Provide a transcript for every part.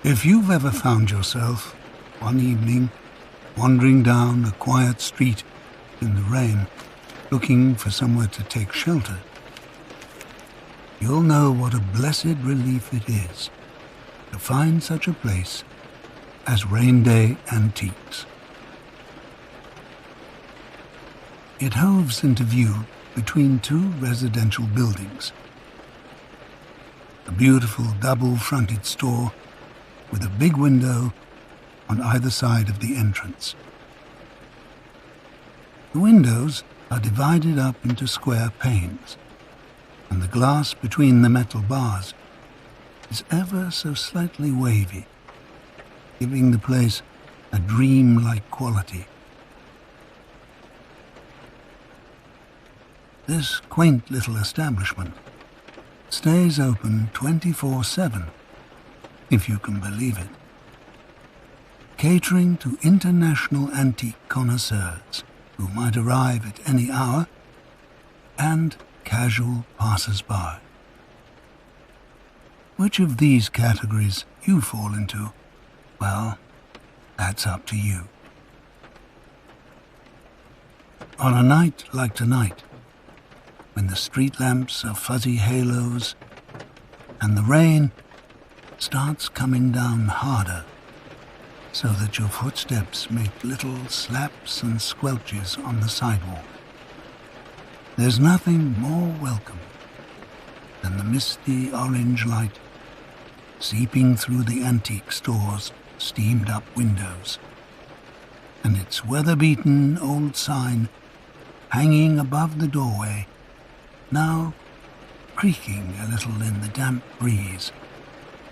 If you've ever found yourself, one evening, wandering down a quiet street in the rain, looking for somewhere to take shelter, you'll know what a blessed relief it is to find such a place as Rain Day Antiques. It hoves into view between two residential buildings. A beautiful double-fronted store with a big window on either side of the entrance. The windows are divided up into square panes, and the glass between the metal bars is ever so slightly wavy, giving the place a dream-like quality. This quaint little establishment stays open 24/7, if you can believe it, catering to international antique connoisseurs who might arrive at any hour and casual passers-by. Which of these categories you fall into, well, that's up to you. On a night like tonight, when the street lamps are fuzzy halos and the rain starts coming down harder so that your footsteps make little slaps and squelches on the sidewalk, there's nothing more welcome than the misty orange light seeping through the antique store's steamed-up windows, and its weather-beaten old sign hanging above the doorway, now creaking a little in the damp breeze,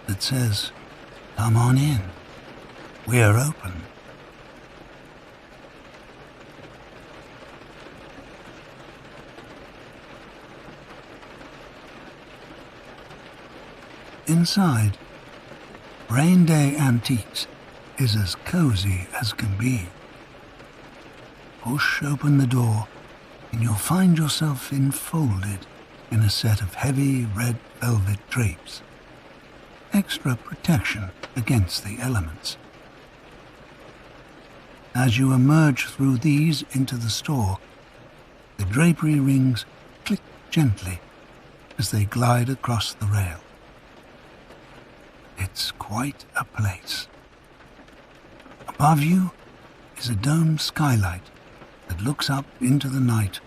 that says, "Come on in, we're open." Inside, Rain Day Antiques is as cozy as can be. Push open the door and you'll find yourself enfolded in a set of heavy red velvet drapes, extra protection against the elements. As you emerge through these into the store, the drapery rings click gently as they glide across the rail. It's quite a place. Above you is a domed skylight that looks up into the night,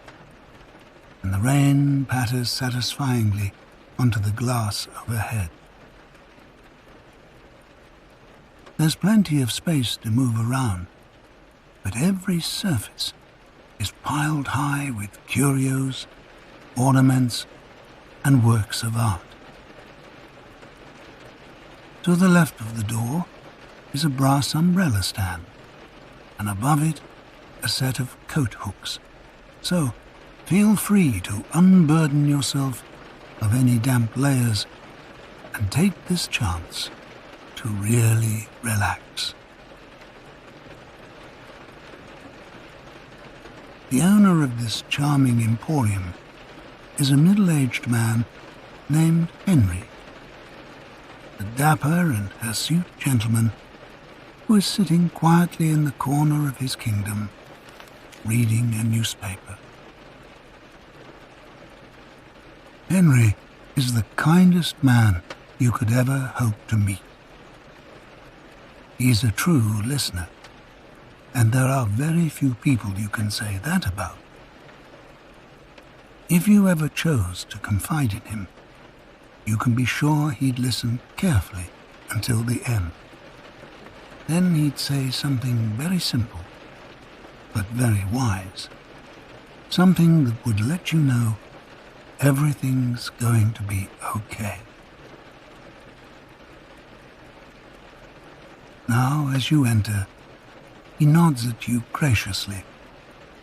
and the rain patters satisfyingly onto the glass overhead. There's plenty of space to move around, but every surface is piled high with curios, ornaments, and works of art. To the left of the door is a brass umbrella stand, and above it a set of coat hooks. So feel free to unburden yourself of any damp layers and take this chance to really relax. The owner of this charming emporium is a middle-aged man named Henry, a dapper and hirsute gentleman who is sitting quietly in the corner of his kingdom, reading a newspaper. Henry is the kindest man you could ever hope to meet. He's a true listener, and there are very few people you can say that about. If you ever chose to confide in him, you can be sure he'd listen carefully until the end. Then he'd say something very simple, but very wise. Something that would let you know everything's going to be okay. Now, as you enter, he nods at you graciously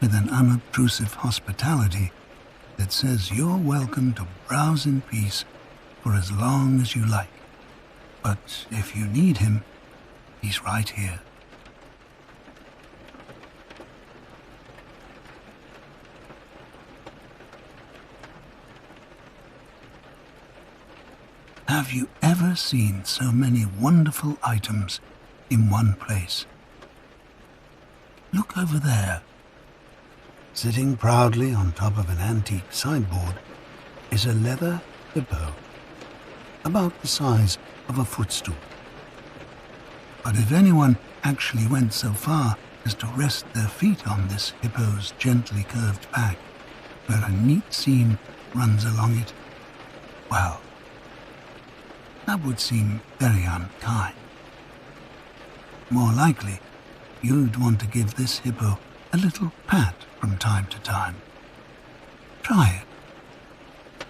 with an unobtrusive hospitality that says you're welcome to browse in peace for as long as you like. But if you need him, he's right here. Have you ever seen so many wonderful items in one place? Look over there. Sitting proudly on top of an antique sideboard is a leather hippo, about the size of a footstool. But if anyone actually went so far as to rest their feet on this hippo's gently curved back, where a neat seam runs along it, well, that would seem very unkind. More likely, you'd want to give this hippo a little pat from time to time. Try it.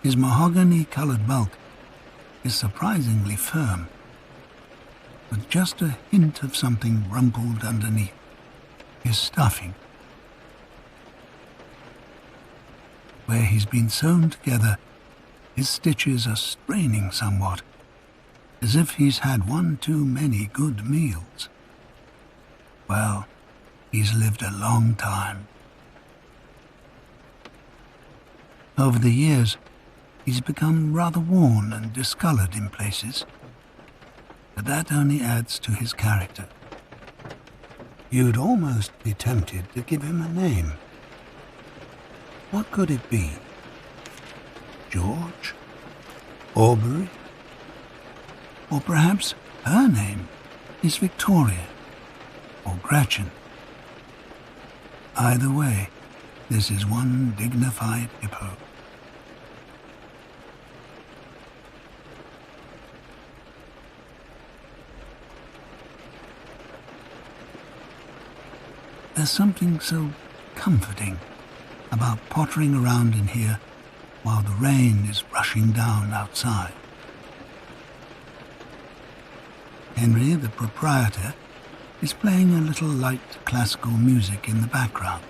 His mahogany-colored bulk is surprisingly firm, with just a hint of something rumpled underneath. His stuffing. Where he's been sewn together, his stitches are straining somewhat, as if he's had one too many good meals. Well, he's lived a long time. Over the years, he's become rather worn and discolored in places, but that only adds to his character. You'd almost be tempted to give him a name. What could it be? George? Aubrey? Or perhaps her name is Victoria or Gretchen. Either way, this is one dignified hippo. There's something so comforting about pottering around in here while the rain is rushing down outside. Henry, the proprietor, is playing a little light classical music in the background.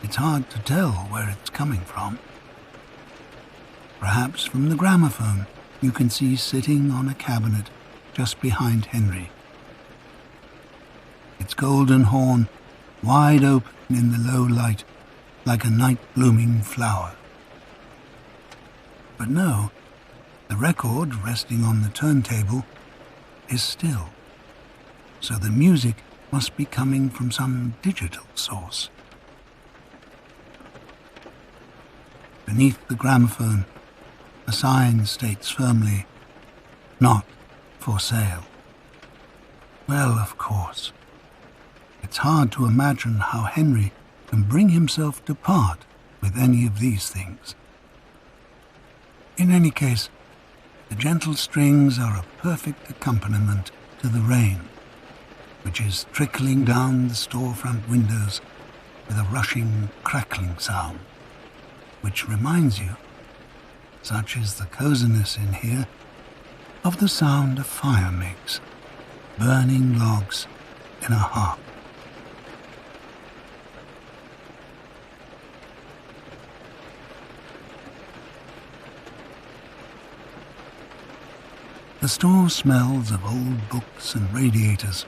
It's hard to tell where it's coming from. Perhaps from the gramophone you can see sitting on a cabinet just behind Henry. Its golden horn wide open in the low light like a night-blooming flower. But no, the record resting on the turntable is still, so the music must be coming from some digital source. Beneath the gramophone, a sign states firmly, "Not for sale." Well, of course, it's hard to imagine how Henry can bring himself to part with any of these things. In any case, the gentle strings are a perfect accompaniment to the rain, which is trickling down the storefront windows with a rushing, crackling sound, which reminds you, such is the coziness in here, of the sound a fire makes, burning logs in a hearth. The store smells of old books and radiators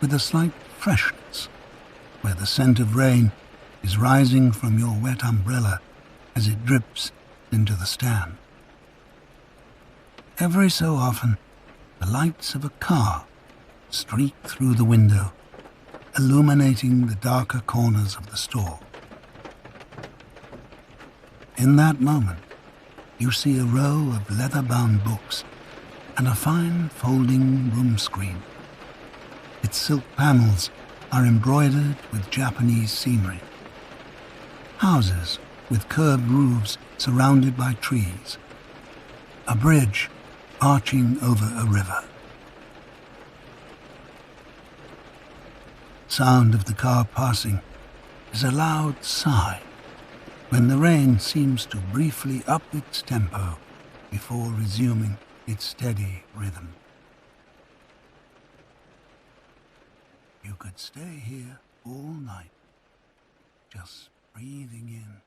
with a slight freshness, where the scent of rain is rising from your wet umbrella as it drips into the stand. Every so often, the lights of a car streak through the window, illuminating the darker corners of the store. In that moment, you see a row of leather-bound books and a fine folding room screen. Its silk panels are embroidered with Japanese scenery. Houses with curved roofs surrounded by trees. A bridge arching over a river. Sound of the car passing is a loud sigh when the rain seems to briefly up its tempo before resuming its steady rhythm. You could stay here all night, just breathing in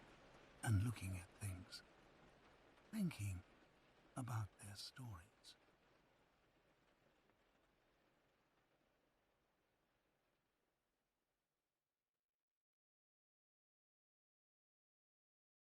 and looking at things, thinking about their story.